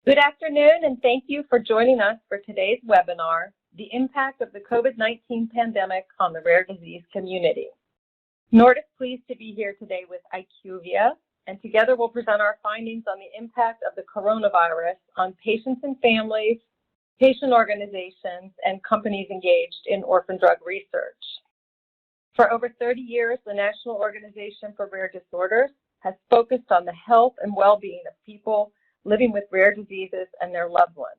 Good afternoon, and thank you for joining us for today's webinar, The Impact of the COVID-19 Pandemic on the Rare Disease Community. NORD is pleased to be here today with IQVIA, and together we'll present our findings on the impact of the coronavirus on patients and families, patient organizations, and companies engaged in orphan drug research. For over 30 years, the National Organization for Rare Disorders has focused on the health and well-being of people living with rare diseases and their loved ones.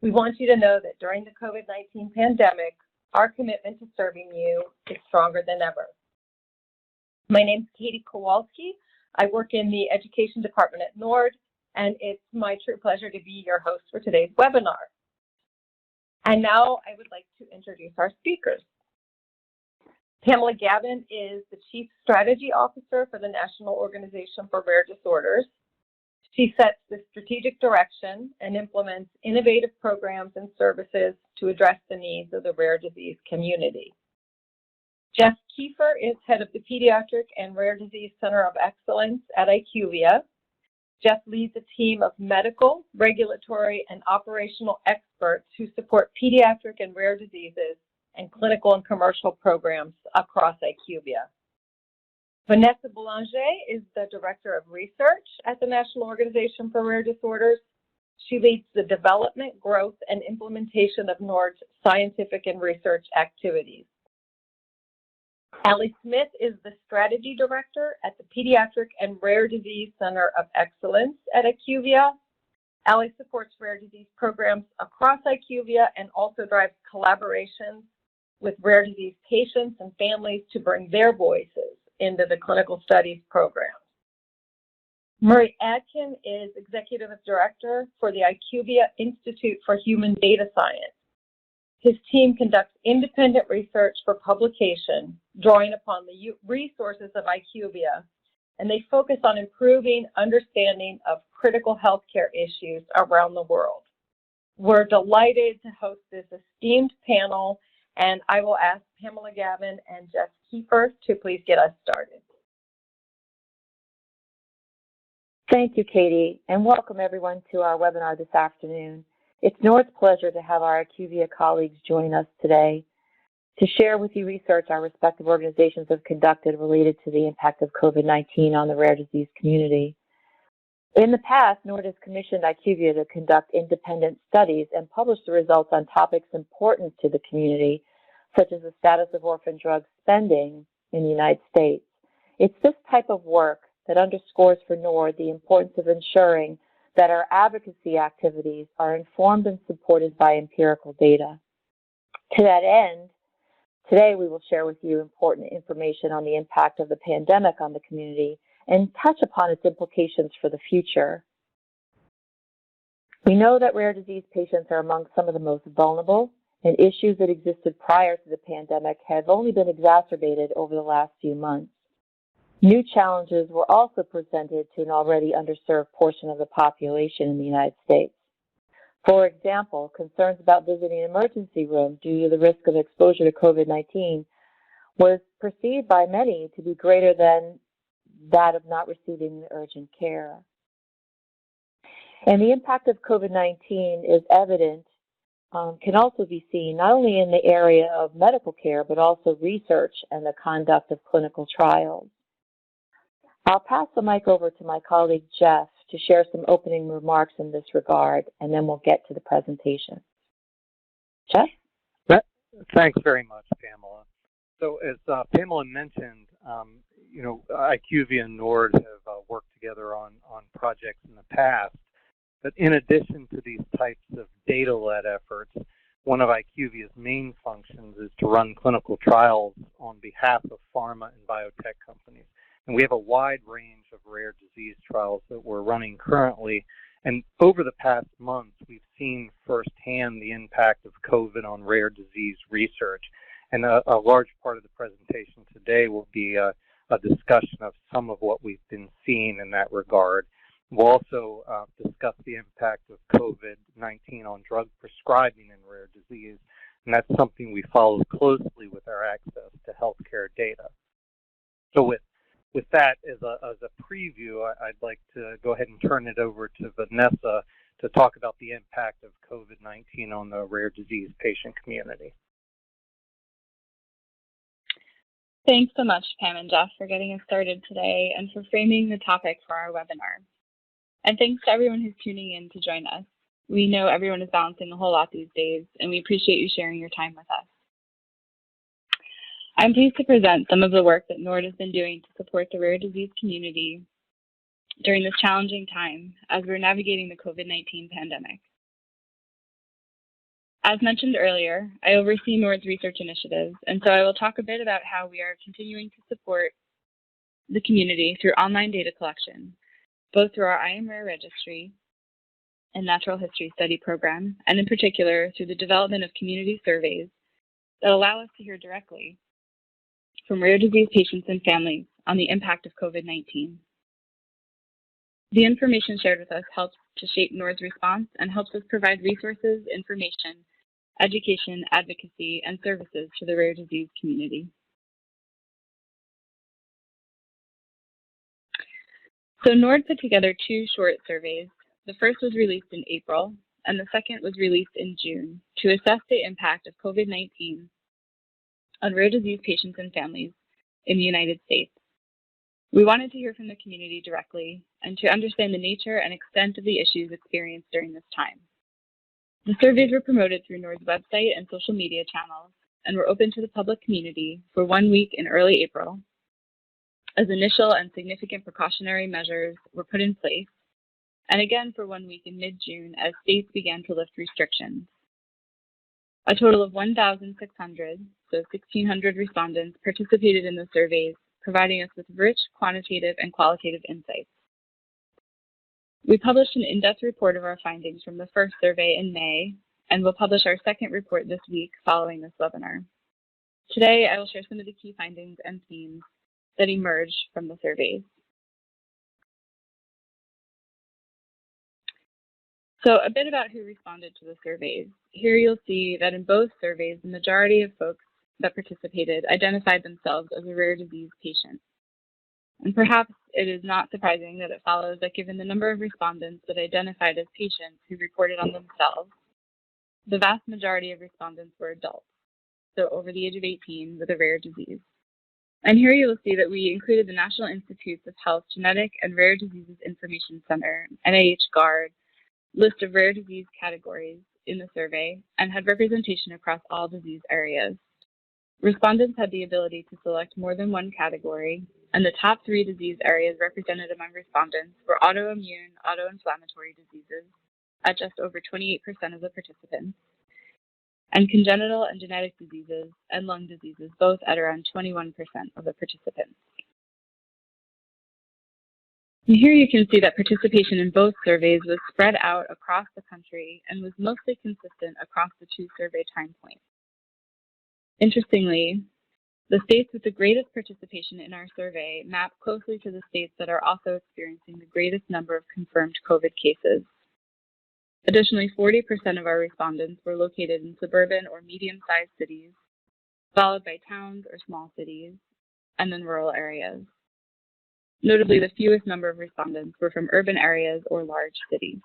We want you to know that during the COVID-19 pandemic, our commitment to serving you is stronger than ever. My name is Katie Kowalski. I work in the education department at NORD, and it's my true pleasure to be your host for today's webinar. And now I would like to introduce our speakers. Pamela Gavin is the Chief Strategy Officer for the National Organization for Rare Disorders. She sets the strategic direction and implements innovative programs and services to address the needs of the rare disease community. Jeff Kiefer is head of the Pediatric and Rare Disease Center of Excellence at IQVIA. Jeff leads a team of medical, regulatory, and operational experts who support pediatric and rare diseases and clinical and commercial programs across IQVIA. Vanessa Boulanger is the Director of Research at the National Organization for Rare Disorders. She leads the development, growth, and implementation of NORD's scientific and research activities. Allie Smith is the Strategy Director at the Pediatric and Rare Disease Center of Excellence at IQVIA. Allie supports rare disease programs across IQVIA and also drives collaborations with rare disease patients and families to bring their voices into the clinical studies program. Murray Adkin is Executive Director for the IQVIA Institute for Human Data Science. His team conducts independent research for publication, drawing upon the resources of IQVIA, and they focus on improving understanding of critical healthcare issues around the world. We're delighted to host this esteemed panel, and I will ask Pamela Gavin and Jeff Kiefer to please get us started. Thank you, Katie, and welcome everyone to our webinar this afternoon. It's NORD's pleasure to have our IQVIA colleagues join us today to share with you research our respective organizations have conducted related to the impact of COVID-19 on the rare disease community. In the past, NORD has commissioned IQVIA to conduct independent studies and publish the results on topics important to the community, such as the status of orphan drug spending in the United States. It's this type of work that underscores for NORD the importance of ensuring that our advocacy activities are informed and supported by empirical data. To that end, today we will share with you important information on the impact of the pandemic on the community and touch upon its implications for the future. We know that rare disease patients are among some of the most vulnerable, and issues that existed prior to the pandemic have only been exacerbated over the last few months. New challenges were also presented to an already underserved portion of the population in the United States. For example, concerns about visiting an emergency room due to the risk of exposure to COVID-19 was perceived by many to be greater than that of not receiving urgent care. And the impact of COVID-19 is evident, can also be seen not only in the area of medical care, but also research and the conduct of clinical trials. I'll pass the mic over to my colleague, Jeff, to share some opening remarks in this regard, and then we'll get to the presentation. Jeff? Thanks very much, Pamela. So as Pamela mentioned, IQVIA and NORD have worked together on projects in the past. But in addition to these types of data-led efforts, one of IQVIA's main functions is to run clinical trials on behalf of pharma and biotech companies. And we have a wide range of rare disease trials that we're running currently. And over the past months, we've seen firsthand the impact of COVID on rare disease research. And a large part of the presentation today will be a discussion of some of what we've been seeing in that regard. We'll also discuss the impact of COVID-19 on drug prescribing in rare disease, and that's something we follow closely with our access to healthcare data. So with that as a preview, I'd like to go ahead and turn it over to Vanessa to talk about the impact of COVID-19 on the rare disease patient community. Thanks so much, Pam and Jeff, for getting us started today and for framing the topic for our webinar. And thanks to everyone who's tuning in to join us. We know everyone is balancing a whole lot these days, and we appreciate you sharing your time with us. I'm pleased to present some of the work that NORD has been doing to support the rare disease community during this challenging time as we're navigating the COVID-19 pandemic. As mentioned earlier, I oversee NORD's research initiatives, and so I will talk a bit about how we are continuing to support the community through online data collection, both through our IMRare registry and natural history study program, and in particular through the development of community surveys that allow us to hear directly from rare disease patients and families on the impact of COVID-19. The information shared with us helps to shape NORD's response and helps us provide resources, information, education, advocacy, and services to the rare disease community. So NORD put together two short surveys. The first was released in April, and the second was released in June to assess the impact of COVID-19 on rare disease patients and families in the United States. We wanted to hear from the community directly and to understand the nature and extent of the issues experienced during this time. The surveys were promoted through NORD's website and social media channels and were open to the public community for 1 week in early April as initial and significant precautionary measures were put in place, and again for 1 week in mid-June as states began to lift restrictions. A total of 1,600, so 1,600 respondents participated in the surveys, providing us with rich quantitative and qualitative insights. We published an in-depth report of our findings from the first survey in May, and we'll publish our second report this week following this webinar. Today, I will share some of the key findings and themes that emerged from the surveys. So a bit about who responded to the surveys. Here you'll see that in both surveys, the majority of folks that participated identified themselves as a rare disease patient. And perhaps it is not surprising that it follows that given the number of respondents that identified as patients who reported on themselves, the vast majority of respondents were adults, so over the age of 18 with a rare disease. And here you will see that we included the National Institutes of Health Genetic and Rare Diseases Information Center, NIH GARD, list of rare disease categories in the survey and had representation across all disease areas. Respondents had the ability to select more than one category, and the top 3 disease areas represented among respondents were autoimmune, autoinflammatory diseases at just over 28% of the participants, and congenital and genetic diseases and lung diseases, both at around 21% of the participants. And here you can see that participation in both surveys was spread out across the country and was mostly consistent across the 2 survey time points. Interestingly, the states with the greatest participation in our survey map closely to the states that are also experiencing the greatest number of confirmed COVID cases. Additionally, 40% of our respondents were located in suburban or medium-sized cities, followed by towns or small cities, and then rural areas. Notably, the fewest number of respondents were from urban areas or large cities.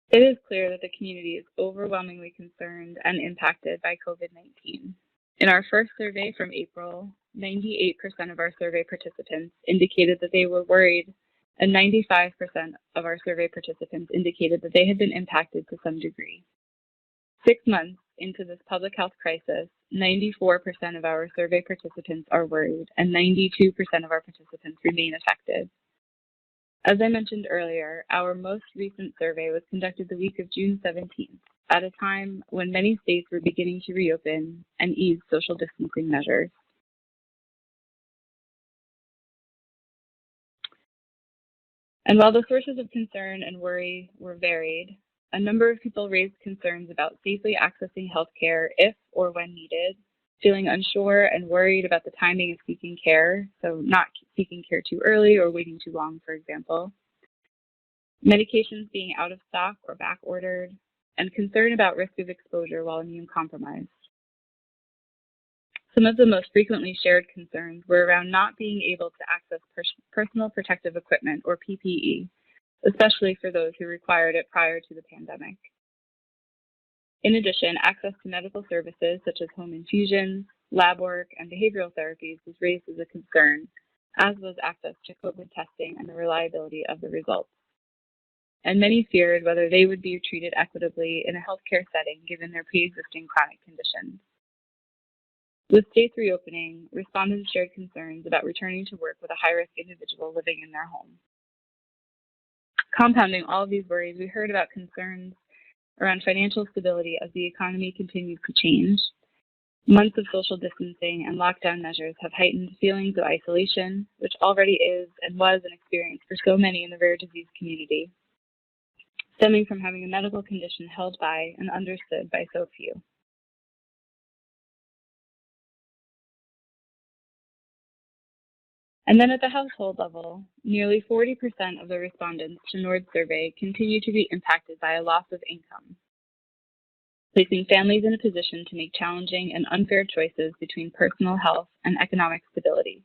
It is clear that the community is overwhelmingly concerned and impacted by COVID-19. In our first survey from April, 98% of our survey participants indicated that they were worried, and 95% of our survey participants indicated that they had been impacted to some degree. 6 months into this public health crisis, 94% of our survey participants are worried, and 92% of our participants remain affected. As I mentioned earlier, our most recent survey was conducted the week of June 17th, at a time when many states were beginning to reopen and ease social distancing measures. And while the sources of concern and worry were varied, a number of people raised concerns about safely accessing healthcare if or when needed, feeling unsure and worried about the timing of seeking care, so not seeking care too early or waiting too long, for example, medications being out of stock or back ordered, and concern about risk of exposure while immune compromised. Some of the most frequently shared concerns were around not being able to access personal protective equipment, or PPE, especially for those who required it prior to the pandemic. In addition, access to medical services such as home infusions, lab work, and behavioral therapies was raised as a concern, as was access to COVID testing and the reliability of the results. And many feared whether they would be treated equitably in a healthcare setting given their pre-existing chronic conditions. With states reopening, respondents shared concerns about returning to work with a high-risk individual living in their home. Compounding all of these worries, we heard about concerns around financial stability as the economy continues to change. Months of social distancing and lockdown measures have heightened feelings of isolation, which already is and was an experience for so many in the rare disease community, stemming from having a medical condition held by and understood by so few. And then at the household level, nearly 40% of the respondents to NORD's survey continue to be impacted by a loss of income, placing families in a position to make challenging and unfair choices between personal health and economic stability.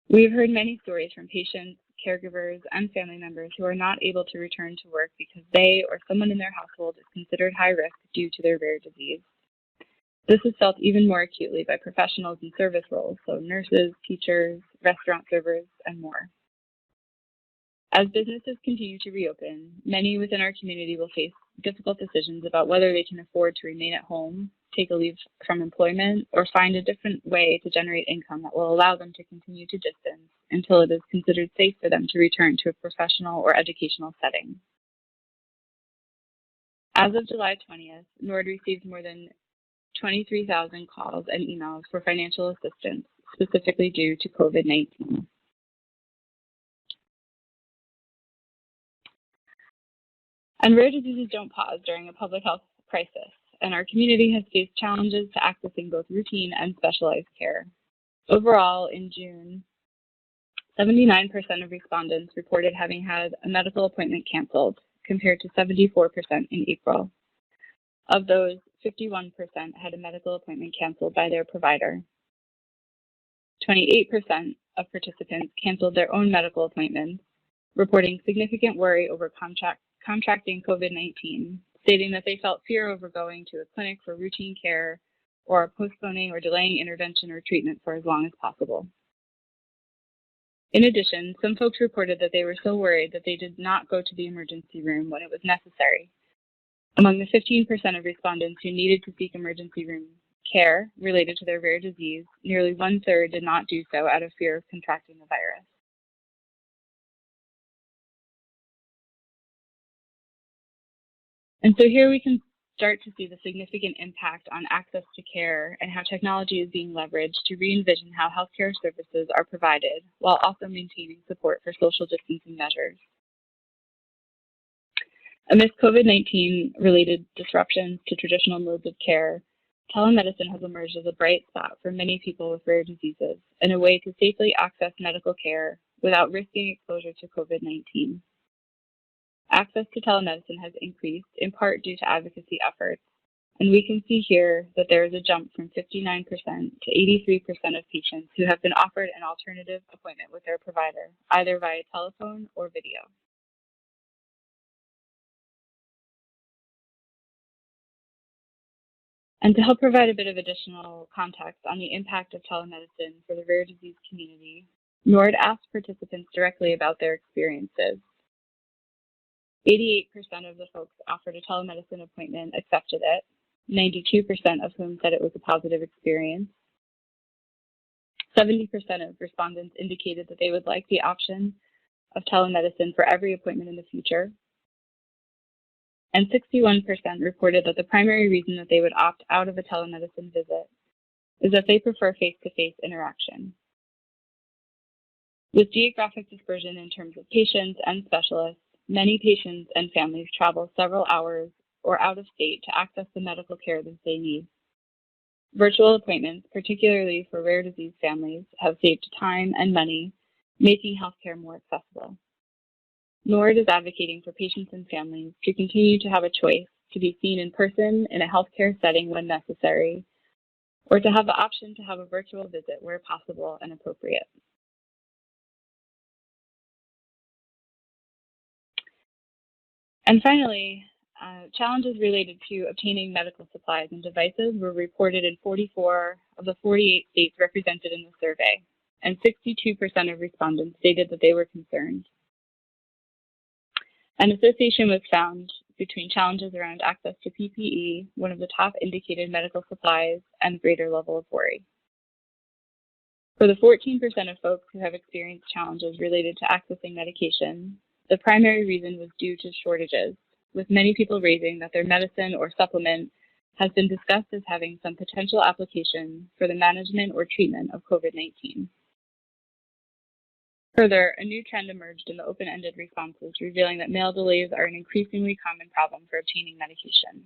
We've heard many stories from patients, caregivers, and family members who are not able to return to work because they or someone in their household is considered high risk due to their rare disease. This is felt even more acutely by professionals in service roles, so nurses, teachers, restaurant servers, and more. As businesses continue to reopen, many within our community will face difficult decisions about whether they can afford to remain at home, take a leave from employment, or find a different way to generate income that will allow them to continue to distance until it is considered safe for them to return to a professional or educational setting. As of July 20th, NORD received more than 23,000 calls and emails for financial assistance, specifically due to COVID-19. And rare diseases don't pause during a public health crisis, and our community has faced challenges to accessing both routine and specialized care. Overall, in June, 79% of respondents reported having had a medical appointment canceled, compared to 74% in April. Of those, 51% had a medical appointment canceled by their provider. 28% of participants canceled their own medical appointments, reporting significant worry over contracting COVID-19, stating that they felt fear over going to a clinic for routine care or postponing or delaying intervention or treatment for as long as possible. In addition, some folks reported that they were so worried that they did not go to the emergency room when it was necessary. Among the 15% of respondents who needed to seek emergency room care related to their rare disease, nearly 1/3 did not do so out of fear of contracting the virus. And so here we can start to see the significant impact on access to care and how technology is being leveraged to re-envision how healthcare services are provided while also maintaining support for social distancing measures. Amidst COVID-19 related disruptions to traditional modes of care, telemedicine has emerged as a bright spot for many people with rare diseases and a way to safely access medical care without risking exposure to COVID-19. Access to telemedicine has increased in part due to advocacy efforts, and we can see here that there is a jump from 59% to 83% of patients who have been offered an alternative appointment with their provider, either via telephone or video. And to help provide a bit of additional context on the impact of telemedicine for the rare disease community, NORD asked participants directly about their experiences. 88% of the folks offered a telemedicine appointment accepted it, 92% of whom said it was a positive experience. 70% of respondents indicated that they would like the option of telemedicine for every appointment in the future. And 61% reported that the primary reason that they would opt out of a telemedicine visit is that they prefer face-to-face interaction. With geographic dispersion in terms of patients and specialists, many patients and families travel several hours or out of state to access the medical care that they need. Virtual appointments, particularly for rare disease families, have saved time and money, making healthcare more accessible. NORD is advocating for patients and families to continue to have a choice to be seen in person in a healthcare setting when necessary, or to have the option to have a virtual visit where possible and appropriate. And finally, challenges related to obtaining medical supplies and devices were reported in 44 of the 48 states represented in the survey, and 62% of respondents stated that they were concerned. An association was found between challenges around access to PPE, one of the top indicated medical supplies, and greater level of worry. For the 14% of folks who have experienced challenges related to accessing medication, the primary reason was due to shortages, with many people raising that their medicine or supplement has been discussed as having some potential application for the management or treatment of COVID-19. Further, a new trend emerged in the open-ended responses, revealing that mail delays are an increasingly common problem for obtaining medication.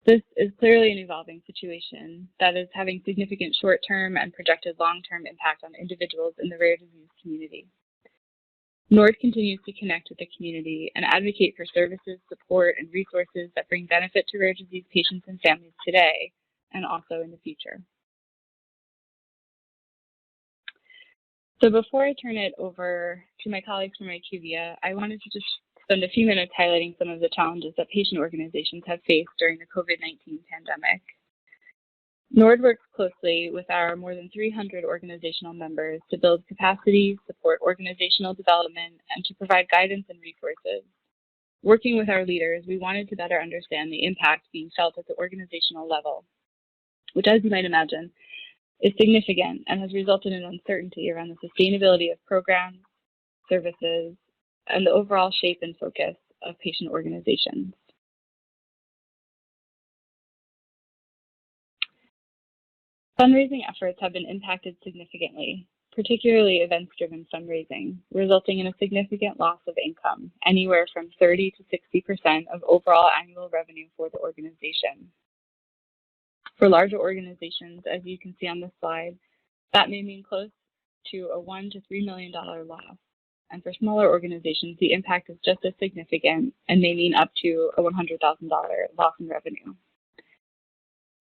This is clearly an evolving situation that is having significant short-term and projected long-term impact on individuals in the rare disease community. NORD continues to connect with the community and advocate for services, support, and resources that bring benefit to rare disease patients and families today and also in the future. So before I turn it over to my colleagues from IQVIA, I wanted to just spend a few minutes highlighting some of the challenges that patient organizations have faced during the COVID-19 pandemic. NORD works closely with our more than 300 organizational members to build capacity, support organizational development, and to provide guidance and resources. Working with our leaders, we wanted to better understand the impact being felt at the organizational level, which, as you might imagine, is significant and has resulted in uncertainty around the sustainability of programs, services, and the overall shape and focus of patient organizations. Fundraising efforts have been impacted significantly, particularly events-driven fundraising, resulting in a significant loss of income, anywhere from 30 to 60% of overall annual revenue for the organization. For larger organizations, as you can see on this slide, that may mean close to a $1 to $3 million loss. And for smaller organizations, the impact is just as significant and may mean up to a $100,000 loss in revenue.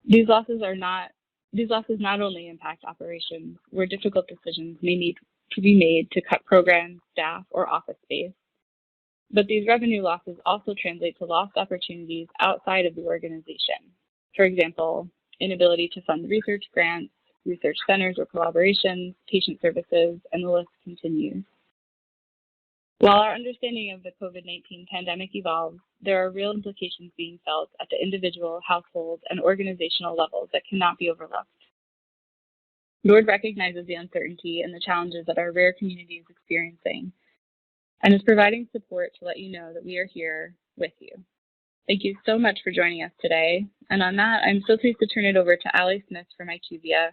These losses not only impact operations, where difficult decisions may need to be made to cut programs, staff, or office space, but these revenue losses also translate to lost opportunities outside of the organization. For example, inability to fund research grants, research centers or collaborations, patient services, and the list continues. While our understanding of the COVID-19 pandemic evolves, there are real implications being felt at the individual, household, and organizational levels that cannot be overlooked. NORD recognizes the uncertainty and the challenges that our rare community is experiencing and is providing support to let you know that we are here with you. Thank you so much for joining us today. And on that, I'm so pleased to turn it over to Ali Smith from IQVIA,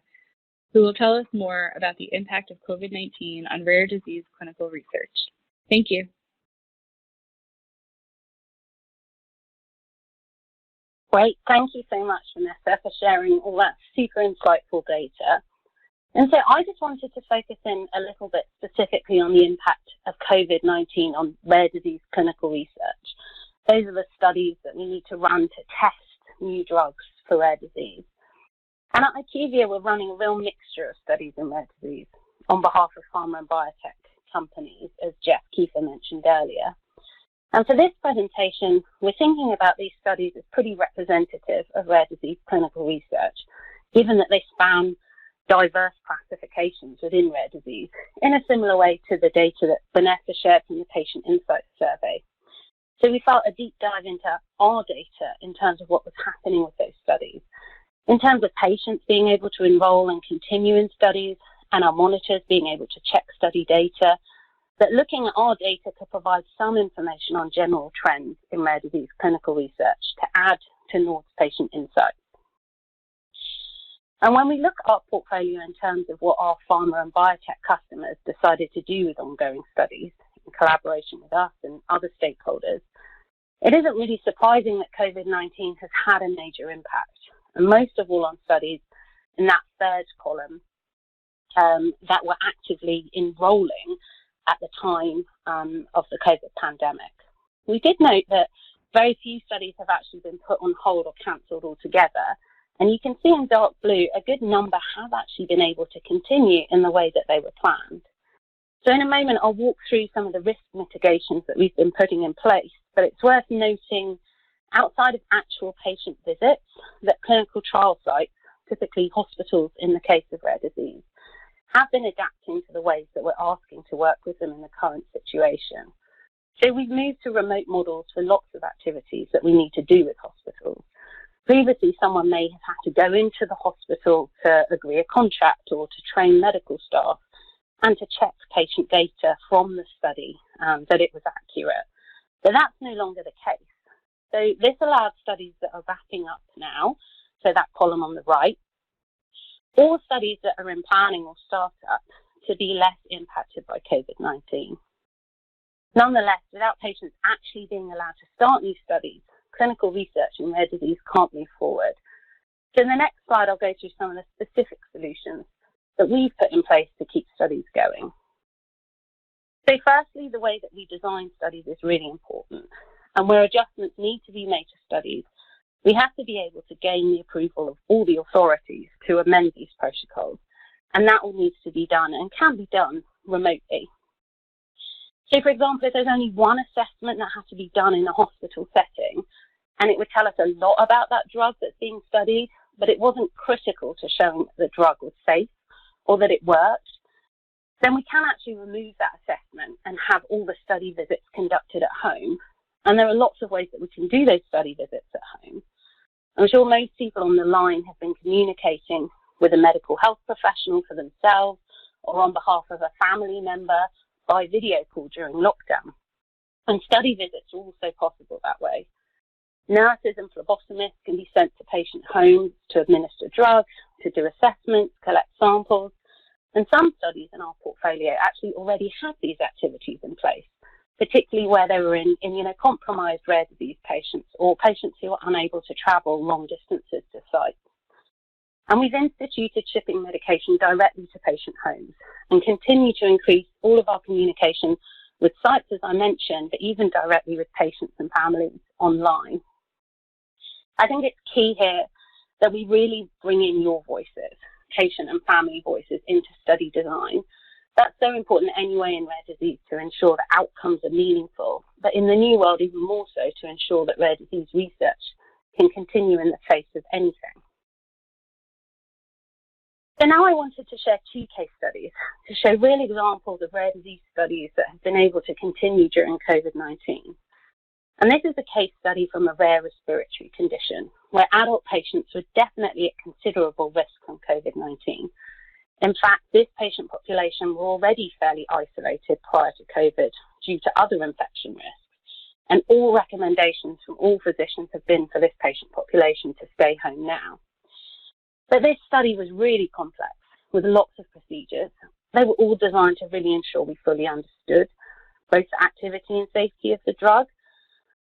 who will tell us more about the impact of COVID-19 on rare disease clinical research. Thank you. Great. Thank you so much, Vanessa, for sharing all that super insightful data. And so I just wanted to focus in a little bit specifically on the impact of COVID-19 on rare disease clinical research. Those are the studies that we need to run to test new drugs for rare disease. And at IQVIA, we're running a real mixture of studies in rare disease on behalf of pharma and biotech companies, as Jeff Kiefer mentioned earlier. And for this presentation, we're thinking about these studies as pretty representative of rare disease clinical research, given that they span diverse classifications within rare disease, in a similar way to the data that Vanessa shared from the Patient Insights Survey. So we felt a deep dive into our data in terms of what was happening with those studies, in terms of patients being able to enroll and continue in studies, and our monitors being able to check study data, but looking at our data to provide some information on general trends in rare disease clinical research to add to NORD's Patient Insights. And when we look at our portfolio in terms of what our pharma and biotech customers decided to do with ongoing studies in collaboration with us and other stakeholders, it isn't really surprising that COVID-19 has had a major impact, and most of all on studies in that third column that were actively enrolling at the time of the COVID pandemic. We did note that very few studies have actually been put on hold or cancelled altogether, And you can see in dark blue, a good number have actually been able to continue in the way that they were planned. So in a moment, I'll walk through some of the risk mitigations that we've been putting in place, but it's worth noting, outside of actual patient visits, that clinical trial sites, typically hospitals in the case of rare disease, have been adapting to the ways that we're asking to work with them in the current situation. So we've moved to remote models for lots of activities that we need to do with hospitals. Previously, someone may have had to go into the hospital to agree a contract or to train medical staff and to check patient data from the study that it was accurate. But that's no longer the case. So this allowed studies that are wrapping up now, so that column on the right, or studies that are in planning or startup to be less impacted by COVID-19. Nonetheless, without patients actually being allowed to start new studies, clinical research in rare disease can't move forward. So in the next slide, I'll go through some of the specific solutions that we've put in place to keep studies going. So firstly, the way that we design studies is really important. And where adjustments need to be made to studies, we have to be able to gain the approval of all the authorities to amend these protocols. And that all needs to be done and can be done remotely. So for example, if there's only one assessment that has to be done in a hospital setting, and it would tell us a lot about that drug that's being studied, but it wasn't critical to showing that the drug was safe or that it worked, then we can actually remove that assessment and have all the study visits conducted at home. And there are lots of ways that we can do those study visits at home. I'm sure most people on the line have been communicating with a medical health professional for themselves or on behalf of a family member by video call during lockdown. And study visits are also possible that way. Nurses and phlebotomists can be sent to patient homes to administer drugs, to do assessments, collect samples. And some studies in our portfolio actually already have these activities in place, particularly where they were in immunocompromised rare disease patients or patients who are unable to travel long distances to sites. And we've instituted shipping medication directly to patient homes and continue to increase all of our communication with sites, as I mentioned, but even directly with patients and families online. I think it's key here that we really bring in your voices, patient and family voices, into study design. That's so important anyway in rare disease to ensure that outcomes are meaningful, but in the new world even more so to ensure that rare disease research can continue in the face of anything. So now I wanted to share two case studies to show real examples of rare disease studies that have been able to continue during COVID-19. And this is a case study from a rare respiratory condition where adult patients were definitely at considerable risk from COVID-19. In fact, this patient population were already fairly isolated prior to COVID due to other infection risks. And all recommendations from all physicians have been for this patient population to stay home now. But this study was really complex with lots of procedures. They were all designed to really ensure we fully understood both the activity and safety of the drug.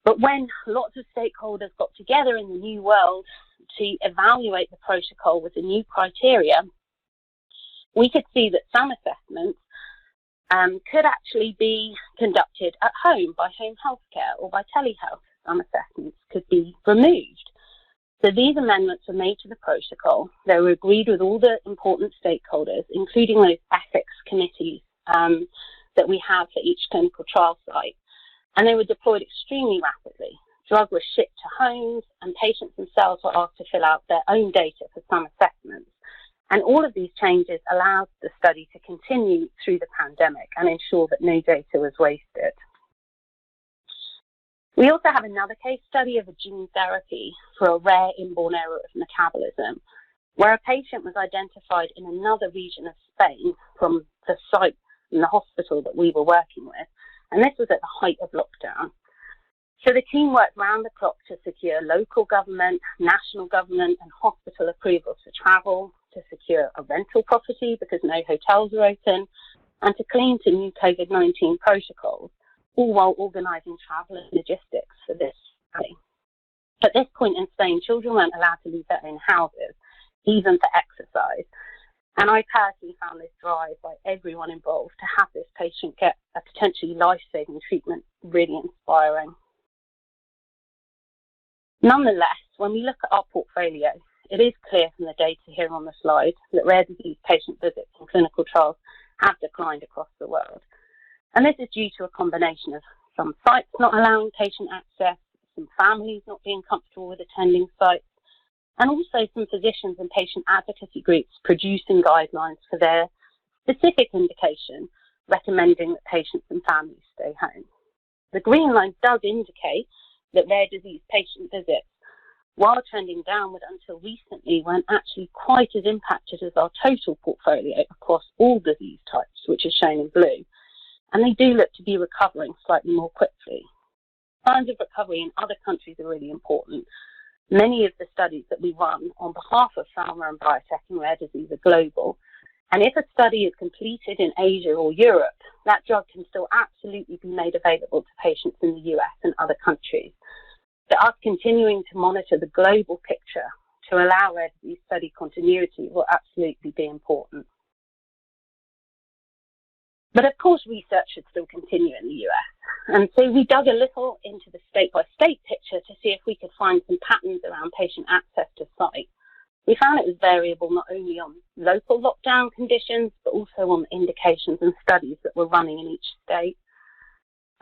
But when lots of stakeholders got together in the new world to evaluate the protocol with the new criteria, we could see that some assessments could actually be conducted at home by home healthcare or by telehealth. Some assessments could be removed. So these amendments were made to the protocol. They were agreed with all the important stakeholders, including those ethics committees that we have for each clinical trial site. And they were deployed extremely rapidly. Drug was shipped to homes, and patients themselves were asked to fill out their own data for some assessments. And all of these changes allowed the study to continue through the pandemic and ensure that no data was wasted. We also have another case study of a gene therapy for a rare inborn error of metabolism, where a patient was identified in another region of Spain from the site in the hospital that we were working with. And this was at the height of lockdown. So the team worked round the clock to secure local government, national government, and hospital approvals for travel, to secure a rental property because no hotels were open, and to cling to new COVID-19 protocols, all while organising travel and logistics for this study. At this point in Spain, children weren't allowed to leave their own houses, even for exercise. And I personally found this drive by everyone involved to have this patient get a potentially life-saving treatment really inspiring. Nonetheless, when we look at our portfolio, it is clear from the data here on the slide that rare disease patient visits in clinical trials have declined across the world. And this is due to a combination of some sites not allowing patient access, some families not being comfortable with attending sites, and also some physicians and patient advocacy groups producing guidelines for their specific indication, recommending that patients and families stay home. The green line does indicate that rare disease patient visits, while trending downward until recently, weren't actually quite as impacted as our total portfolio across all disease types, which is shown in blue. And they do look to be recovering slightly more quickly. Signs of recovery in other countries are really important. Many of the studies that we run on behalf of pharma and biotech in rare disease are global. And if a study is completed in Asia or Europe, that drug can still absolutely be made available to patients in the US and other countries. So us continuing to monitor the global picture to allow rare disease study continuity will absolutely be important. But of course, research should still continue in the US. And so we dug a little into the state-by-state picture to see if we could find some patterns around patient access to site. We found it was variable not only on local lockdown conditions, but also on indications and studies that were running in each state.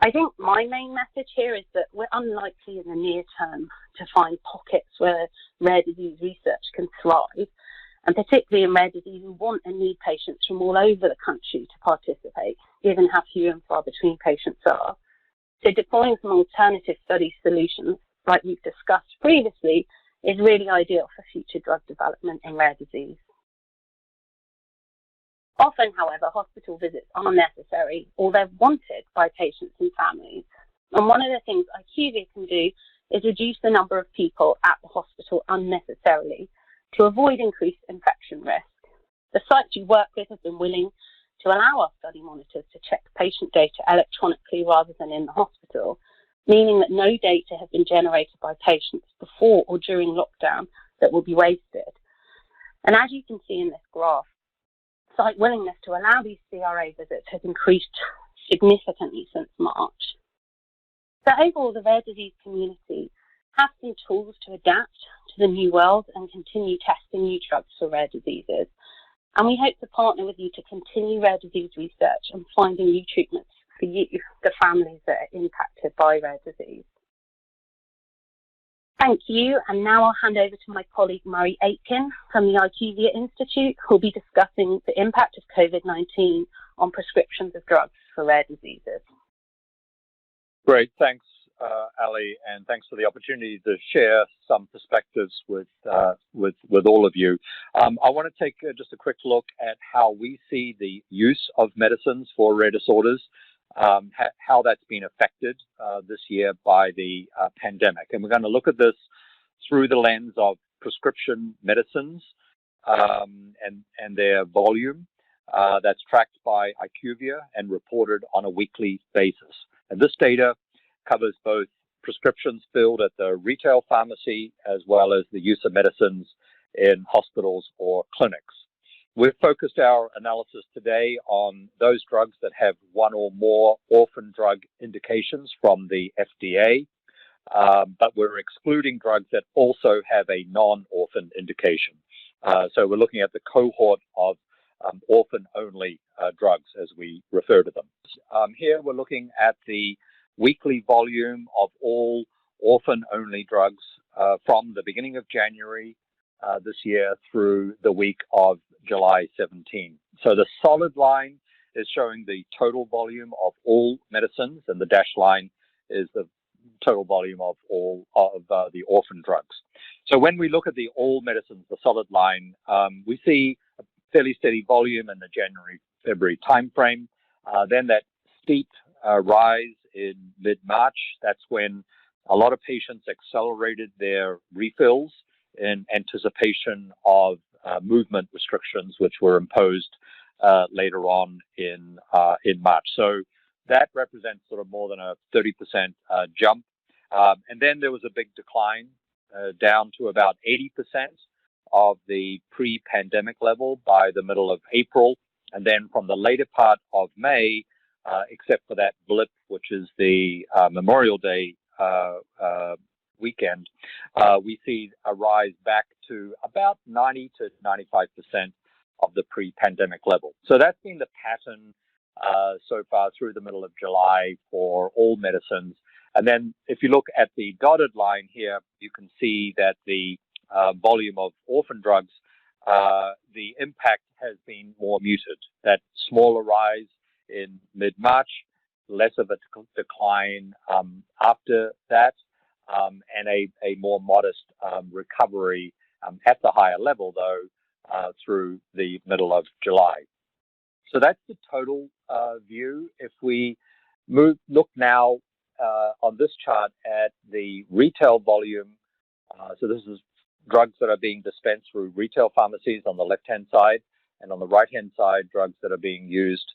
I think my main message here is that we're unlikely in the near term to find pockets where rare disease research can thrive, and particularly in rare disease, we want and need patients from all over the country to participate, given how few and far between patients are. So deploying some alternative study solutions, like we've discussed previously, is really ideal for future drug development in rare disease. Often, however, hospital visits are necessary or they're wanted by patients and families. And one of the things IQVIA can do is reduce the number of people at the hospital unnecessarily to avoid increased infection risk. The sites you work with have been willing to allow our study monitors to check patient data electronically rather than in the hospital, meaning that no data have been generated by patients before or during lockdown that will be wasted. And as you can see in this graph, site willingness to allow these CRA visits has increased significantly since March. So overall, the rare disease community has some tools to adapt to the new world and continue testing new drugs for rare diseases. And we hope to partner with you to continue rare disease research and finding new treatments for you, the families that are impacted by rare disease. Thank you, and now I'll hand over to my colleague Murray Aitken from the IQVIA Institute, who will be discussing the impact of COVID-19 on prescriptions of drugs for rare diseases. Great, thanks, Ali, and thanks for the opportunity to share some perspectives with all of you. I want to take just a quick look at how we see the use of medicines for rare disorders, how that's been affected this year by the pandemic. And we're going to look at this through the lens of prescription medicines and their volume that's tracked by IQVIA and reported on a weekly basis. And this data covers both prescriptions filled at the retail pharmacy as well as the use of medicines in hospitals or clinics. We've focused our analysis today on those drugs that have one or more orphan drug indications from the FDA, but we're excluding drugs that also have a non-orphan indication. So we're looking at the cohort of orphan-only drugs, as we refer to them. Here we're looking at the weekly volume of all orphan-only drugs from the beginning of January this year through the week of July 17. So the solid line is showing the total volume of all medicines, and the dashed line is the total volume of all of the orphan drugs. So when we look at the all medicines, the solid line, we see a fairly steady volume in the January-February timeframe. Then that steep rise in mid-March, that's when a lot of patients accelerated their refills in anticipation of movement restrictions, which were imposed later on in March. So that represents sort of more than a 30% jump. And then there was a big decline down to about 80% of the pre-pandemic level by the middle of April. And then from the later part of May, except for that blip, which is the Memorial Day weekend, we see a rise back to about 90 to 95% of the pre-pandemic level. So that's been the pattern so far through the middle of July for all medicines. And then if you look at the dotted line here, you can see that the volume of orphan drugs, the impact has been more muted. That smaller rise in mid-March, less of a decline after that, and a more modest recovery at the higher level, though, through the middle of July. So that's the total view. If we look now on this chart at the retail volume, so this is drugs that are being dispensed through retail pharmacies on the left-hand side, and on the right-hand side, drugs that are being used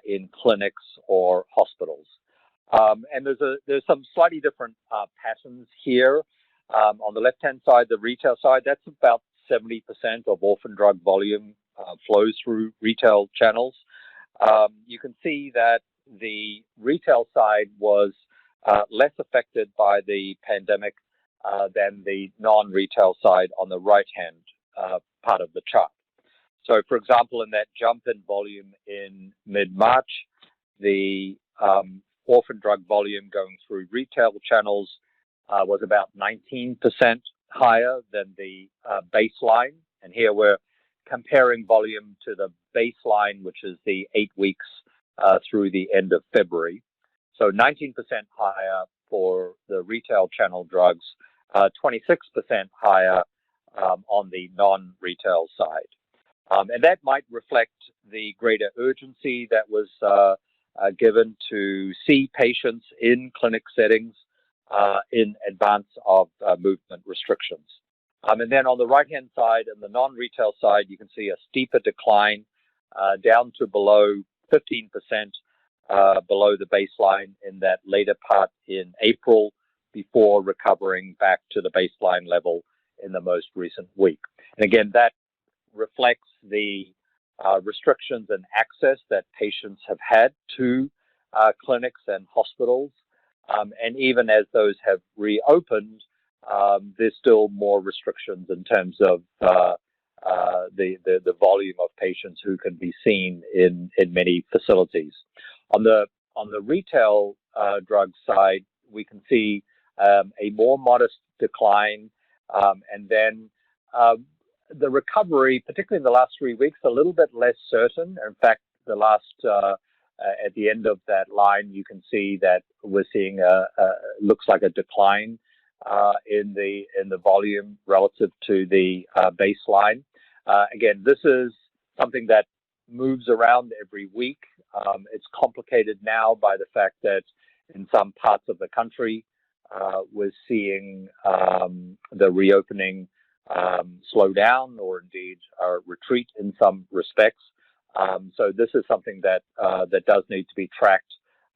in clinics or hospitals. And there's some slightly different patterns here. On the left-hand side, the retail side, that's about 70% of orphan drug volume flows through retail channels. You can see that the retail side was less affected by the pandemic than the non-retail side on the right-hand part of the chart. So, for example, in that jump in volume in mid-March, the orphan drug volume going through retail channels was about 19% higher than the baseline. And here we're comparing volume to the baseline, which is the 8 weeks through the end of February. So 19% higher for the retail channel drugs, 26% higher on the non-retail side. And that might reflect the greater urgency that was given to see patients in clinic settings in advance of movement restrictions. And then on the right-hand side and the non-retail side, you can see a steeper decline down to below 15% below the baseline in that later part in April before recovering back to the baseline level in the most recent week. And again, that reflects the restrictions and access that patients have had to clinics and hospitals. And even as those have reopened, there's still more restrictions in terms of the volume of patients who can be seen in many facilities. On the retail drug side, we can see a more modest decline, and then the recovery, particularly in the last 3 weeks, a little bit less certain. In fact, the last at the end of that line, you can see that we're seeing looks like a decline in the volume relative to the baseline. Again, this is something that moves around every week. It's complicated now by the fact that in some parts of the country, we're seeing the reopening slow down or indeed retreat in some respects. So this is something that does need to be tracked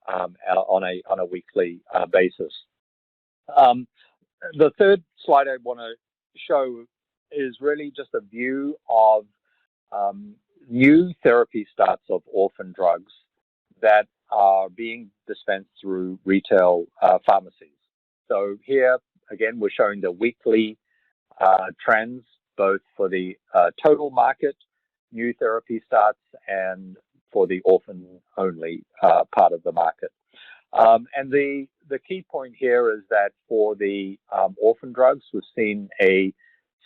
on a weekly basis. The third slide I want to show is really just a view of new therapy starts of orphan drugs that are being dispensed through retail pharmacies. So here, again, we're showing the weekly trends, both for the total market, new therapy starts, and for the orphan-only part of the market. And the key point here is that for the orphan drugs, we've seen a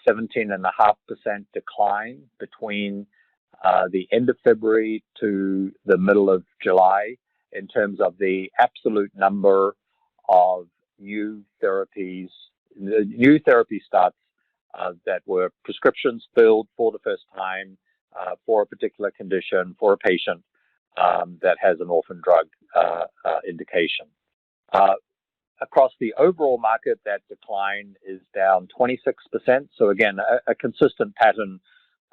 17.5% decline between the end of February to the middle of July in terms of the absolute number of new therapy starts that were prescriptions filled for the first time for a particular condition for a patient that has an orphan drug indication. Across the overall market, that decline is down 26%. So again, a consistent pattern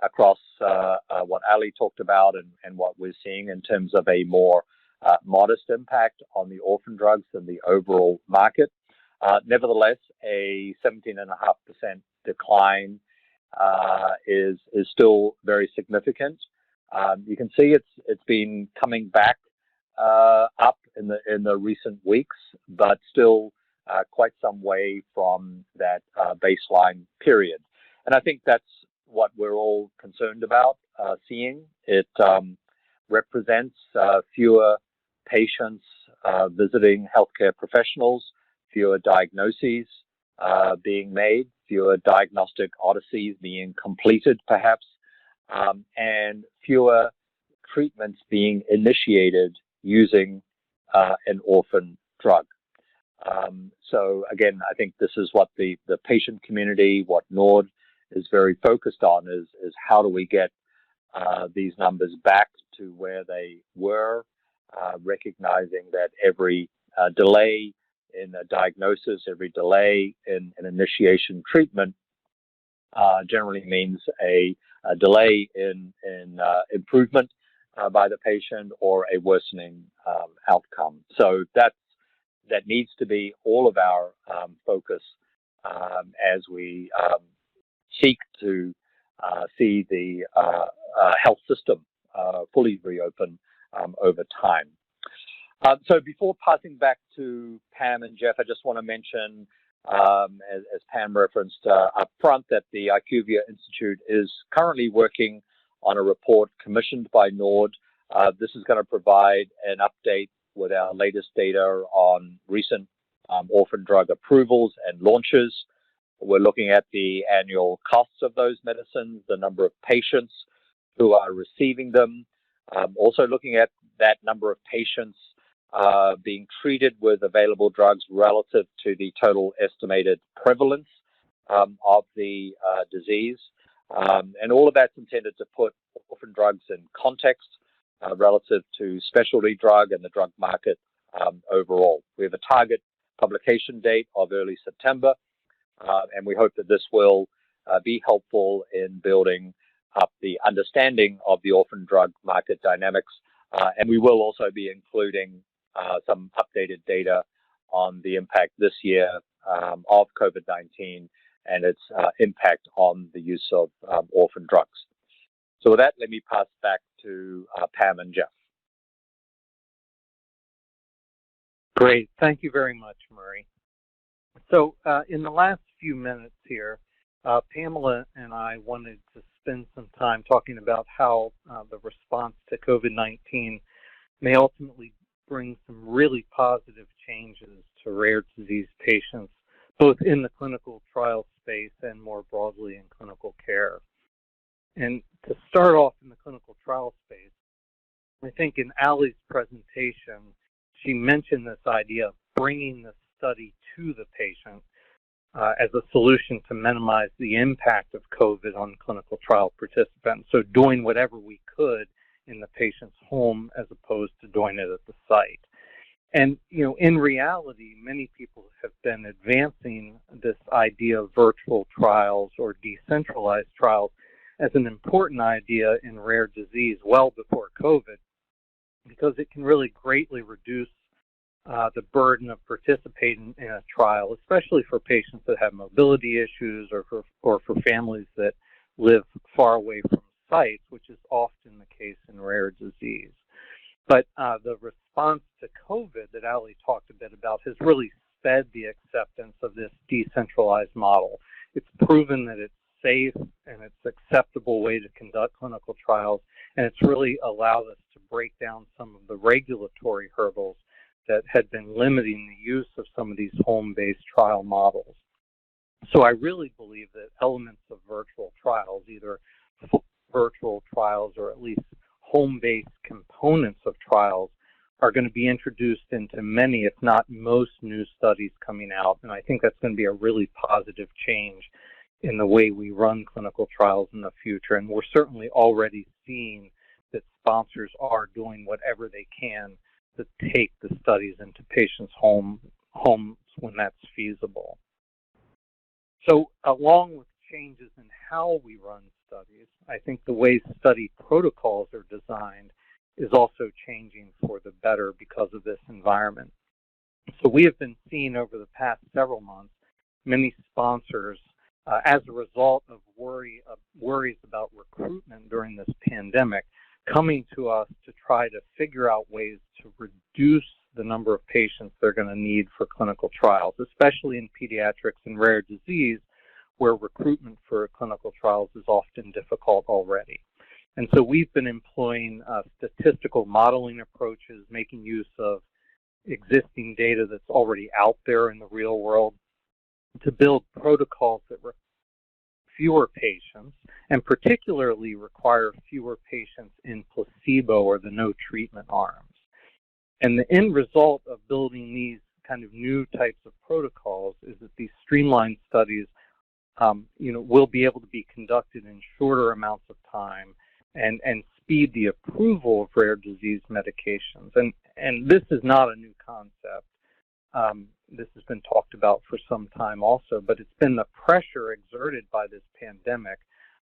across what Ali talked about and what we're seeing in terms of a more modest impact on the orphan drugs than the overall market. Nevertheless, a 17.5% decline is still very significant. You can see it's been coming back up in the recent weeks, but still quite some way from that baseline period. And I think that's what we're all concerned about seeing. It represents fewer patients visiting healthcare professionals, fewer diagnoses being made, fewer diagnostic odysseys being completed, perhaps, and fewer treatments being initiated using an orphan drug. So again, I think this is what the patient community, what NORD is very focused on, is how do we get these numbers back to where they were, recognizing that every delay in a diagnosis, every delay in an initiation treatment generally means a delay in improvement by the patient or a worsening outcome. So that needs to be all of our focus as we seek to see the health system fully reopen over time. So before passing back to Pam and Jeff, I just want to mention, as Pam referenced up front, that the IQVIA Institute is currently working on a report commissioned by NORD. This is going to provide an update with our latest data on recent orphan drug approvals and launches. We're looking at the annual costs of those medicines, the number of patients who are receiving them, also looking at that number of patients being treated with available drugs relative to the total estimated prevalence of the disease. And all of that's intended to put orphan drugs in context relative to specialty drug and the drug market overall. We have a target publication date of early September, and we hope that this will be helpful in building up the understanding of the orphan drug market dynamics. And we will also be including some updated data on the impact this year of COVID-19 and its impact on the use of orphan drugs. So with that, let me pass back to Pam and Jeff. Great. Thank you very much, Murray. So in the last few minutes here, Pamela and I wanted to spend some time talking about how the response to COVID-19 may ultimately bring some really positive changes to rare disease patients, both in the clinical trial space and more broadly in clinical care. And to start off in the clinical trial space, I think in Ali's presentation, she mentioned this idea of bringing the study to the patient as a solution to minimize the impact of COVID on clinical trial participants. So doing whatever we could in the patient's home as opposed to doing it at the site. And, you know, in reality, many people have been advancing this idea of virtual trials or decentralized trials as an important idea in rare disease well before COVID, because it can really greatly reduce the burden of participating in a trial, especially for patients that have mobility issues or for families that live far away from sites, which is often the case in rare disease. But the response to COVID that Ali talked a bit about has really sped the acceptance of this decentralized model. It's proven that it's safe and it's an acceptable way to conduct clinical trials, and it's really allowed us to break down some of the regulatory hurdles that had been limiting the use of some of these home-based trial models. So I really believe that elements of virtual trials, either virtual trials or at least home-based components of trials, are going to be introduced into many, if not most, new studies coming out. And I think that's going to be a really positive change in the way we run clinical trials in the future. And we're certainly already seeing that sponsors are doing whatever they can to take the studies into patients' homes when that's feasible. So along with changes in how we run studies, I think the way study protocols are designed is also changing for the better because of this environment. So we have been seeing over the past several months many sponsors, as a result of worries about recruitment during this pandemic, coming to us to try to figure out ways to reduce the number of patients they're going to need for clinical trials, especially in pediatrics and rare disease, where recruitment for clinical trials is often difficult already. And so we've been employing statistical modeling approaches, making use of existing data that's already out there in the real world to build protocols that require fewer patients and particularly require fewer patients in placebo or the no treatment arms. And the end result of building these kind of new types of protocols is that these streamlined studies will be able to be conducted in shorter amounts of time and speed the approval of rare disease medications. And this is not a new concept. This has been talked about for some time also, but it's been the pressure exerted by this pandemic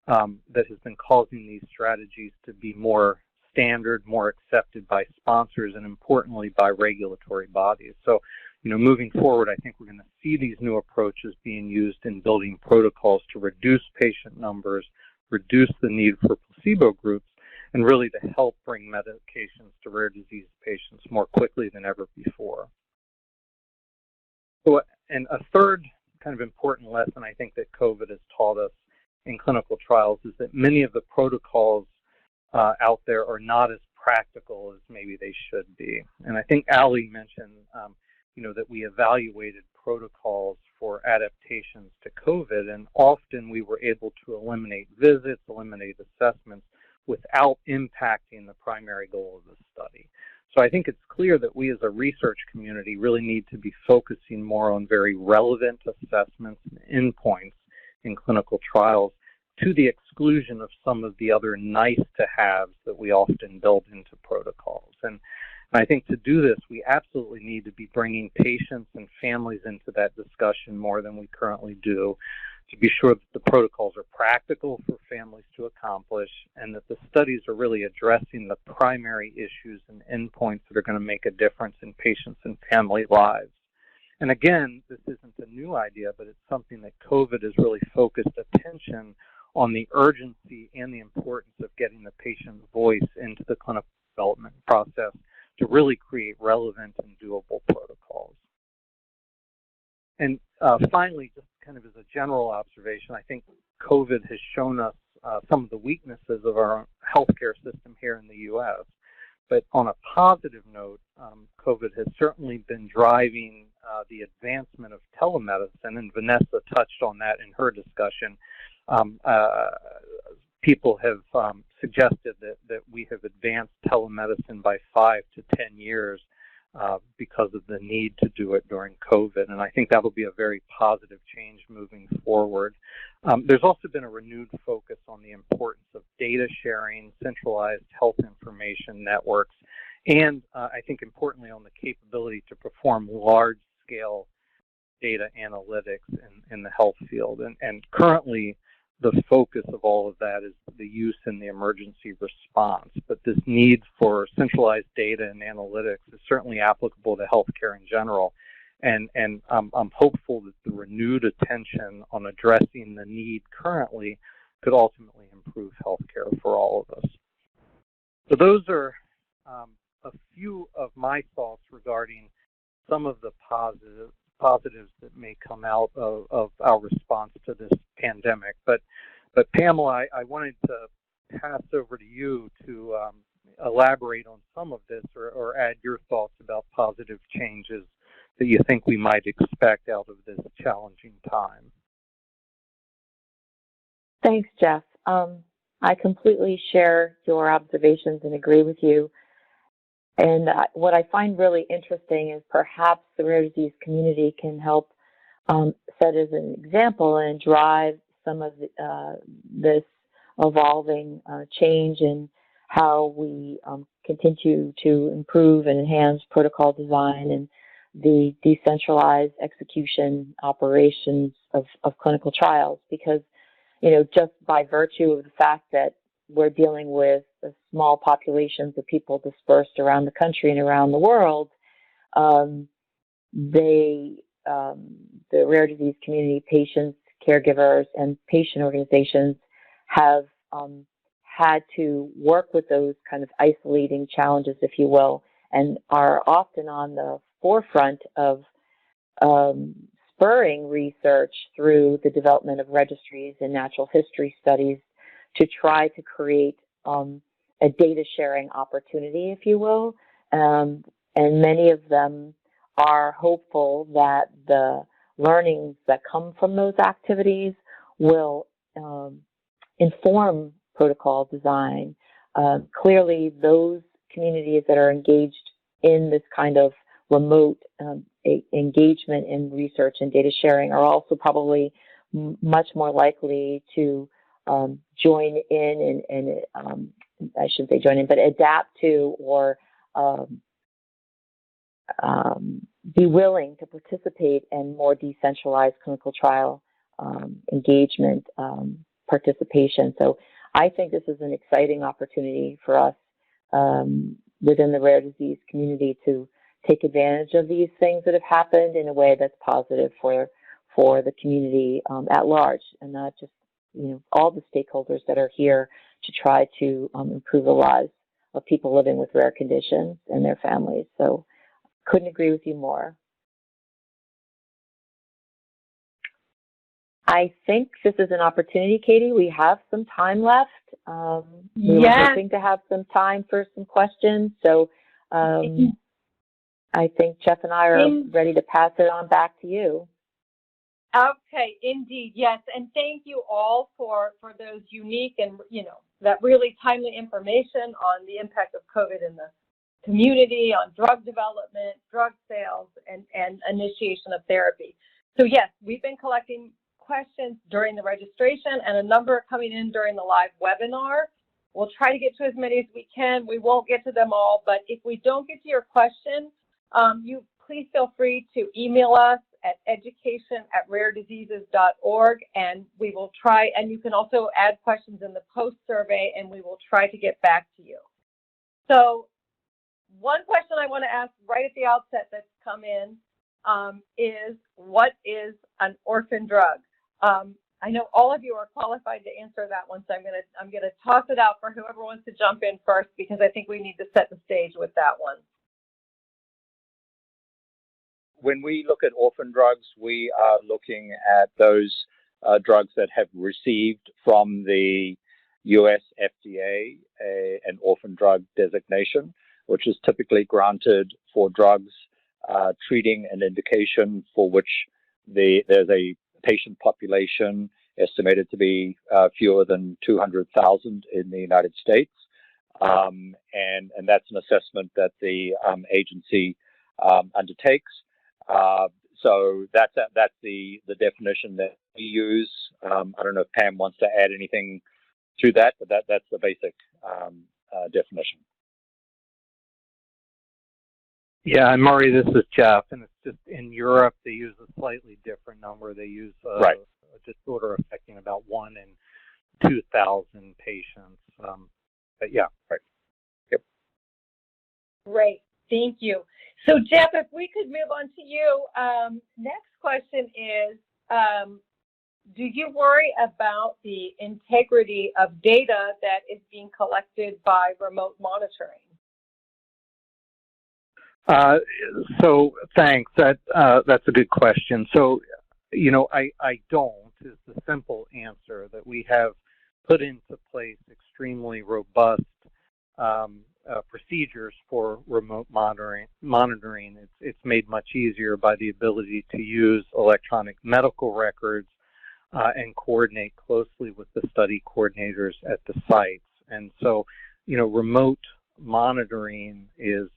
that has been causing these strategies to be more standard, more accepted by sponsors, and importantly by regulatory bodies. So, moving forward, I think we're going to see these new approaches being used in building protocols to reduce patient numbers, reduce the need for placebo groups, and really to help bring medications to rare disease patients more quickly than ever before. So, and a third kind of important lesson I think that COVID has taught us in clinical trials is that many of the protocols out there are not as practical as maybe they should be. And I think Ali mentioned, that we evaluated protocols for adaptations to COVID, and often we were able to eliminate visits, eliminate assessments without impacting the primary goal of the study. So I think it's clear that we as a research community really need to be focusing more on very relevant assessments and endpoints in clinical trials to the exclusion of some of the other nice-to-haves that we often build into protocols. And I think to do this, we absolutely need to be bringing patients and families into that discussion more than we currently do, to be sure that the protocols are practical for families to accomplish and that the studies are really addressing the primary issues and endpoints that are going to make a difference in patients and family lives. And again, this isn't a new idea, but it's something that COVID has really focused attention on the urgency and the importance of getting the patient voice into the clinical development process to really create relevant and doable protocols. And finally, just kind of as a general observation, I think COVID has shown us some of the weaknesses of our healthcare system here in the U.S. But on a positive note, COVID has certainly been driving the advancement of telemedicine, and Vanessa touched on that in her discussion. People have suggested that we have advanced telemedicine by 5 to 10 years because of the need to do it during COVID, and I think that will be a very positive change moving forward. There's also been a renewed focus on the importance of data sharing, centralized health information networks, and I think importantly on the capability to perform large-scale data analytics in the health field. And currently, the focus of all of that is the use in the emergency response. But this need for centralized data and analytics is certainly applicable to healthcare in general. And I'm hopeful that the renewed attention on addressing the need currently could ultimately improve healthcare for all of us. So those are a few of my thoughts regarding some of the positives that may come out of our response to this pandemic. But Pamela, I wanted to pass over to you to elaborate on some of this or add your thoughts about positive changes that you think we might expect out of this challenging time. Thanks, Jeff. I completely share your observations and agree with you. And what I find really interesting is perhaps the rare disease community can help set as an example and drive some of this evolving change in how we continue to improve and enhance protocol design and the decentralized execution operations of clinical trials. Because, just by virtue of the fact that we're dealing with small populations of people dispersed around the country and around the world, the rare disease community, patients, caregivers, and patient organizations have had to work with those kind of isolating challenges, if you will, and are often on the forefront of spurring research through the development of registries and natural history studies to try to create a data sharing opportunity, if you will. And many of them are hopeful that the learnings that come from those activities will inform protocol design. Clearly, those communities that are engaged in this kind of remote engagement in research and data sharing are also probably much more likely to join in and I shouldn't say join in, but adapt to or be willing to participate in more decentralized clinical trial engagement participation. So I think this is an exciting opportunity for us within the rare disease community to take advantage of these things that have happened in a way that's positive for the community at large, and not just all the stakeholders that are here to try to improve the lives of people living with rare conditions and their families. So couldn't agree with you more. I think this is an opportunity, Katie. We have some time left. We were hoping to have some time for some questions. So I think Jeff and I are ready to pass it on back to you. Okay, indeed, yes. And thank you all for those unique and, that really timely information on the impact of COVID in the community, on drug development, drug sales, and initiation of therapy. So yes, we've been collecting questions during the registration, and a number are coming in during the live webinar. We'll try to get to as many as we can. We won't get to them all, but if we don't get to your question, you please feel free to email us at education@rarediseases.org, and we will try, and you can also add questions in the post survey, and we will try to get back to you. So one question I want to ask right at the outset that's come in is, what is an orphan drug? I know all of you are qualified to answer that one, so I'm gonna toss it out for whoever wants to jump in first, because I think we need to set the stage with that one. When we look at orphan drugs, we are looking at those drugs that have received from the US FDA an orphan drug designation, which is typically granted for drugs treating an indication for which there's a patient population estimated to be fewer than 200,000 in the United States. And that's an assessment that the agency undertakes. So that's the definition that we use. I don't know if Pam wants to add anything to that, but that's the basic definition. Yeah, and Murray, this is Jeff, and it's just in Europe they use a slightly different number. They use a disorder affecting about 1 in 2,000 patients. But yeah, right. Yep. Great, thank you. So Jeff, if we could move on to you. Next question is, do you worry about the integrity of data that is being collected by remote monitoring? So thanks. That's a good question. So, I don't is the simple answer. That we have put into place extremely robust procedures for remote monitoring. It's made much easier by the ability to use electronic medical records and coordinate closely with the study coordinators at the sites. And so, remote monitoring is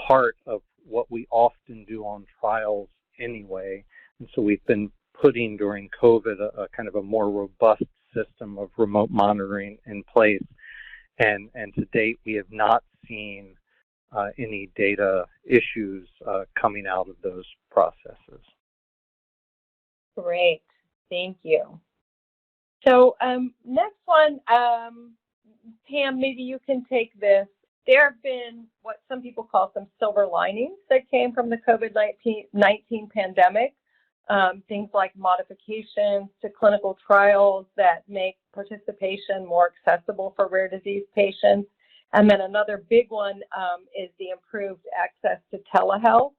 part of what we often do on trials anyway. And so we've been putting during COVID a kind of a more robust system of remote monitoring in place. And to date, we have not seen any data issues coming out of those processes. Great, thank you. So next one, Pam, maybe you can take this. There have been what some people call some silver linings that came from the COVID-19 pandemic. Things like modifications to clinical trials that make participation more accessible for rare disease patients, And then another big one is the improved access to telehealth.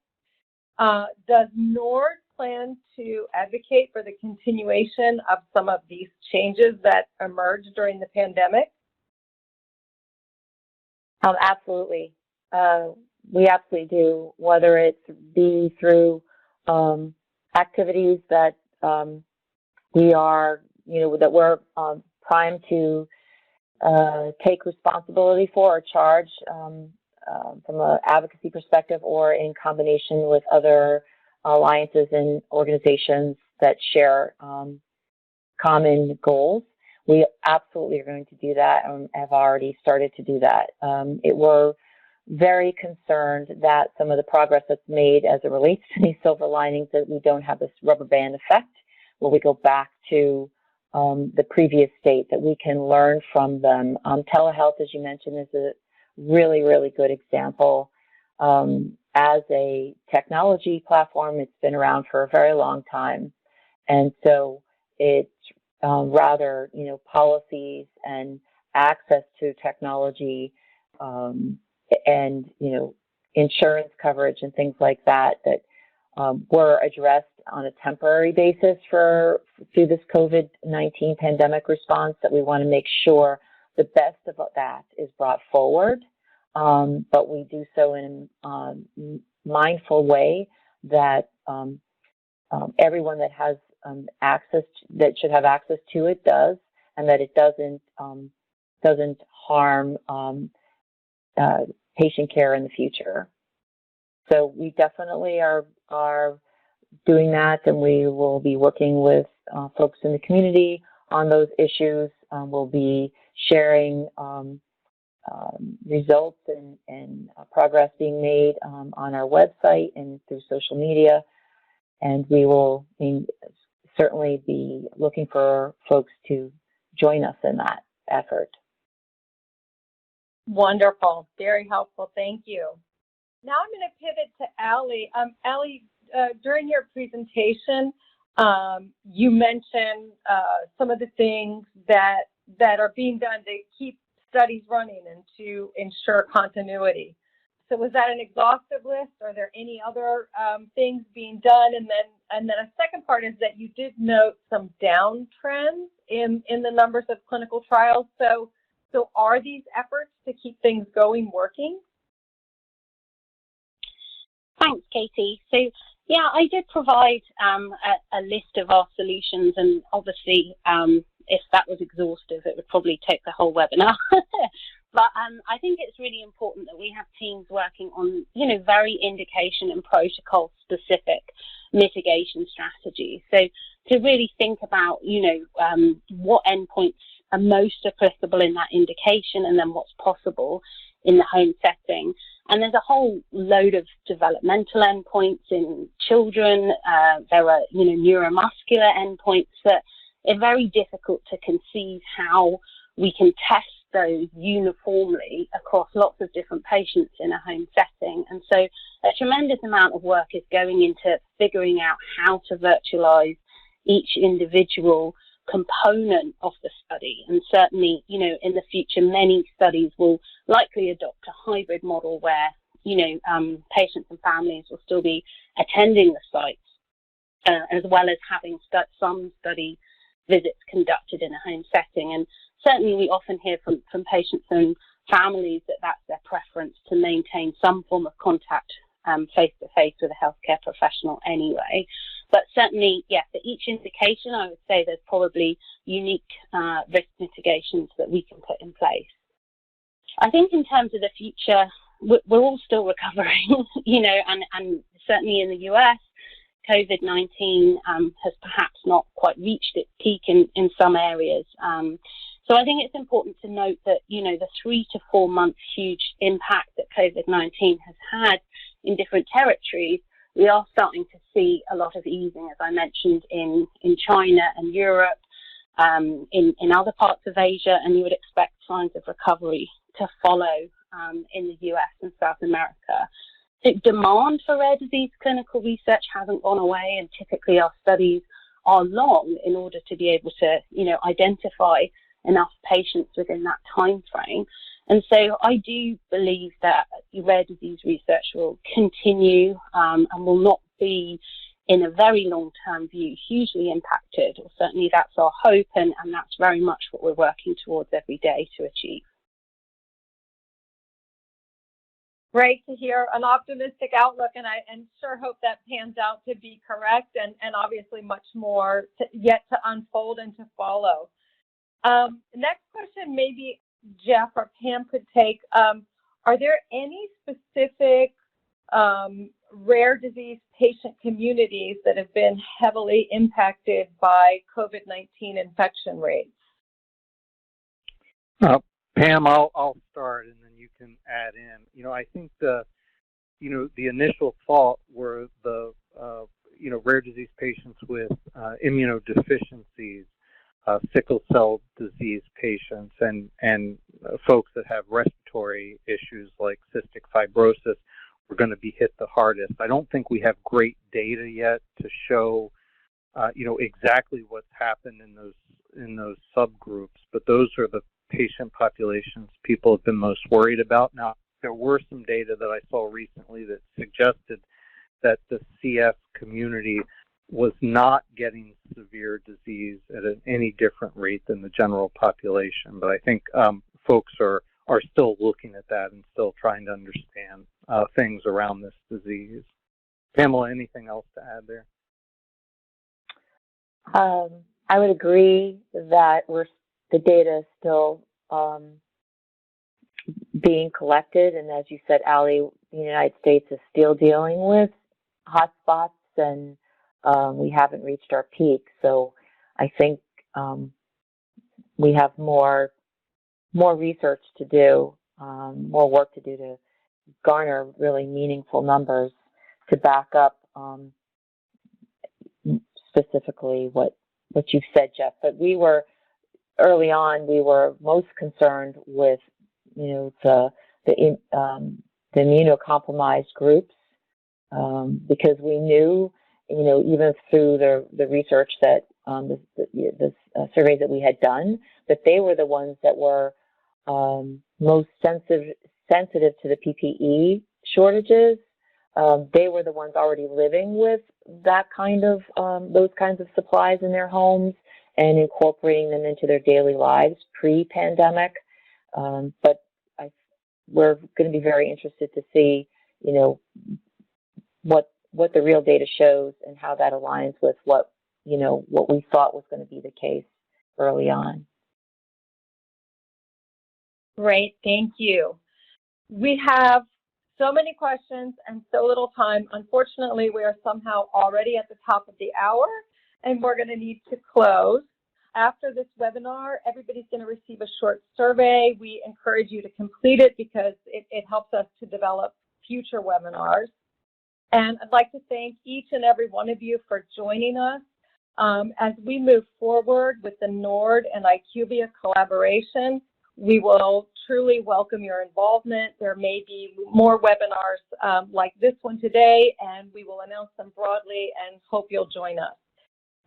Does NORD plan to advocate for the continuation of some of these changes that emerged during the pandemic? Absolutely. We absolutely do, whether it be through activities that we are, that we're primed to take responsibility for or charge from an advocacy perspective, or in combination with other alliances and organizations that share common goals. We absolutely are going to do that and have already started to do that. We're very concerned that some of the progress that's made as it relates to these silver linings, that we don't have this rubber band effect where we go back to the previous state, that we can learn from them. Telehealth, as you mentioned, is a really, really good example. As a technology platform, it's been around for a very long time. And so it's rather, policies and access to technology and, insurance coverage and things like that were addressed on a temporary basis through this COVID-19 pandemic response, that we want to make sure the best of that is brought forward, but we do so in a mindful way that everyone that has that should have access to it does, and that it doesn't harm patient care in the future. So we definitely are doing that, and we will be working with folks in the community on those issues. We'll be sharing results and progress being made on our website and through social media, and we will certainly be looking for folks to join us in that effort. Wonderful. Very helpful. Thank you. Now I'm going to pivot to Allie. Allie, during your presentation, you mentioned some of the things that are being done to keep studies running and to ensure continuity. So was that an exhaustive list? Are there any other things being done? And then a second part is that you did note some downtrends in the numbers of clinical trials. So are these efforts to keep things going working? Thanks, Katie. So, yeah, I did provide a list of our solutions, and obviously, if that was exhaustive, it would probably take the whole webinar. But I think it's really important that we have teams working on, very indication and protocol-specific mitigation strategies. So to really think about, what endpoints are most applicable in that indication, and then what's possible in the home setting. And there's a whole load of developmental endpoints in children. There are, neuromuscular endpoints that are very difficult to conceive how we can test those uniformly across lots of different patients in a home setting. And so a tremendous amount of work is going into figuring out how to virtualize each individual component of the study. And certainly, in the future, many studies will likely adopt a hybrid model where, patients and families will still be attending the sites, as well as having some study visits conducted in a home setting. And certainly we often hear from patients and families that that's their preference, to maintain some form of contact face-to-face with a healthcare professional anyway. But certainly, for each indication, I would say there's probably unique risk mitigations that we can put in place. I think in terms of the future, we're all still recovering, and certainly in the US, COVID-19 has perhaps not quite reached its peak in some areas. So I think it's important to note that, the 3 to 4 month huge impact that COVID-19 has had in different territories, we are starting to see a lot of easing, as I mentioned, in China and Europe, in other parts of Asia, and you would expect signs of recovery to follow in the US and South America. The demand for rare disease clinical research hasn't gone away, and typically our studies are long in order to be able to, identify enough patients within that time frame. And so I do believe that rare disease research will continue and will not be, in a very long-term view, hugely impacted, or certainly that's our hope, and that's very much what we're working towards every day to achieve. Great to hear an optimistic outlook, and I sure hope that pans out to be correct, and obviously much more yet to unfold and to follow. Next question, maybe Jeff or Pam could take. Are there any specific rare disease patient communities that have been heavily impacted by COVID-19 infection rates? Pam, I'll start, and then you can add in. I think the initial thought were the rare disease patients with immunodeficiencies, sickle cell disease patients, and folks that have respiratory issues like cystic fibrosis were going to be hit the hardest. I don't think we have great data yet to show exactly what's happened in those subgroups, but those are the patient populations people have been most worried about. Now, there were some data that I saw recently that suggested that the CF community was not getting severe disease at any different rate than the general population. But I think folks are still looking at that and still trying to understand things around this disease. Pamela, anything else to add there? I would agree that the data is still being collected, and as you said, Ali, the United States is still dealing with hotspots, and we haven't reached our peak. So I think we have more research to do, more work to do to garner really meaningful numbers to back up specifically what you've said, Jeff. But early on, we were most concerned with, the immunocompromised groups, because we knew, even through the research that the surveys that we had done, that they were the ones that were most sensitive to the PPE shortages. They were the ones already living with that kind of those kinds of supplies in their homes and incorporating them into their daily lives pre-pandemic. But we're going to be very interested to see, what the real data shows and how that aligns with what we thought was going to be the case early on. Great, thank you. We have so many questions and so little time. Unfortunately, we are somehow already at the top of the hour, and we're going to need to close. After this webinar, everybody's going to receive a short survey. We encourage you to complete it because it helps us to develop future webinars. And I'd like to thank each and every one of you for joining us. As we move forward with the NORD and IQVIA collaboration, we will truly welcome your involvement. There may be more webinars like this one today, and we will announce them broadly and hope you'll join us.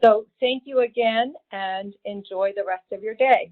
So thank you again, and enjoy the rest of your day.